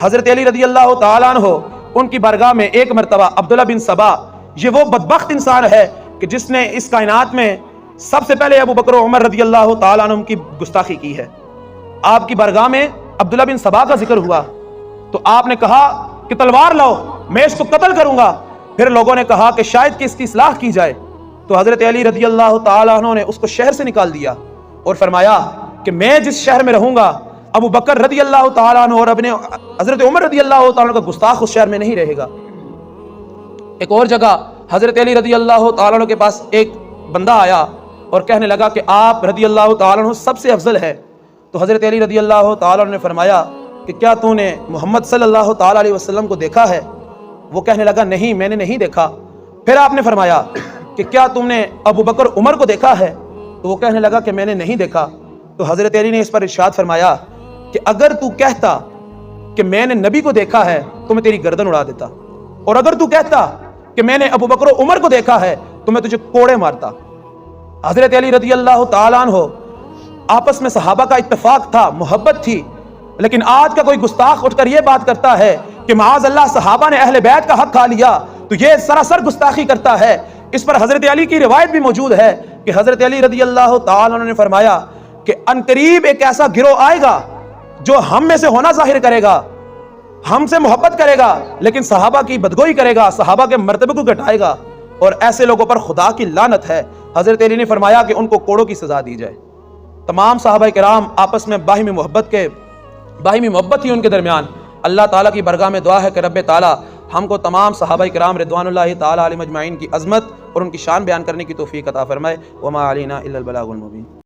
हजरत अली रदी अल्लाह तआला अन्हु उनकी बारगाह में एक मरतबा अब्दुल्ला बिन सबा, ये वो बदबख्त इंसान है कि जिसने इस कायनात में सबसे पहले अबू बकर उमर रदी अल्लाह तआला अन्हुम की गुस्ताखी की है। आपकी बारगाह में अब्दुल्ला बिन सबा का जिक्र हुआ तो आपने कहा कि तलवार लाओ, मैं इसको कत्ल करूंगा। फिर लोगों ने कहा कि शायद कि इसकी इस्लाह की जाए, तो हजरत अली रदी अल्लाह तआला अन्हु ने उसको शहर से निकाल दिया और फरमाया कि मैं जिस शहर में रहूंगा अबू बकर रदी अल्लाह तआला अन्हु और अपने हजरत उमर रदी अल्लाह तआला अन्हु का गुस्ताख उस शहर में नहीं रहेगा। एक और जगह हजरत अली रदी अल्लाह तआला अन्हु के पास एक बंदा आया और कहने लगा कि आप रदी अल्लाह तआला अन्हु सबसे अफजल है। तो हजरत अली रदी अल्लाह तआला अन्हु ने फरमाया कि क्या तूने मोहम्मद सल्लल्लाहु तआला अलैहि वसल्लम को देखा है? वो कहने लगा नहीं, मैंने नहीं देखा। फिर आपने फरमाया कि क्या तुमने अबू बकर उमर को देखा है? तो वो कहने लगा कि मैंने नहीं देखा। तो हजरत अली ने इस पर इरशाद फरमाया कि अगर तू कहता कि मैंने नबी को देखा है तो मैं तेरी गर्दन उड़ा देता, और अगर तू कहता कि मैंने अबू बकर उमर को देखा है तो मैं तुझे कोड़े मारता। हजरत अली रदी अल्लाह तआला अन्हु आपस में सहाबा का इत्तेफाक था, मोहब्बत थी, लेकिन आज का कोई गुस्ताख उठकर यह बात करता है कि माज़ अल्लाह सहाबा ने अहले बैत का हक खा लिया, तो यह सरासर गुस्ताखी करता है। इस पर हजरत अली की रिवायत भी मौजूद है कि हजरत अली रदी अल्लाह तआला अन्हु ने फरमाया कि अनकरीब एक ऐसा गिरोह आएगा जो हम में से होना जाहिर करेगा, हमसे मोहब्बत करेगा, लेकिन सहाबा की बदगोई करेगा, सहाबा के मर्तबे को घटाएगा, और ऐसे लोगों पर खुदा की लानत है। हजरत अली ने फरमाया कि उनको कोड़ों की सजा दी जाए। तमाम सहाबा किराम आपस में बाहिमी मोहब्बत थी उनके दरमियान। अल्लाह ताला की बरगाह में दुआ है कि रब्बे ताला हमको तमाम सहाबा किराम रिदवानुल्लाहि ताला अलैहिम अजमाइन की अज़मत और उनकी शान बयान करने की तौफीक अता फरमाए। वमा अलैना इल्लल बलागुल मुबीन।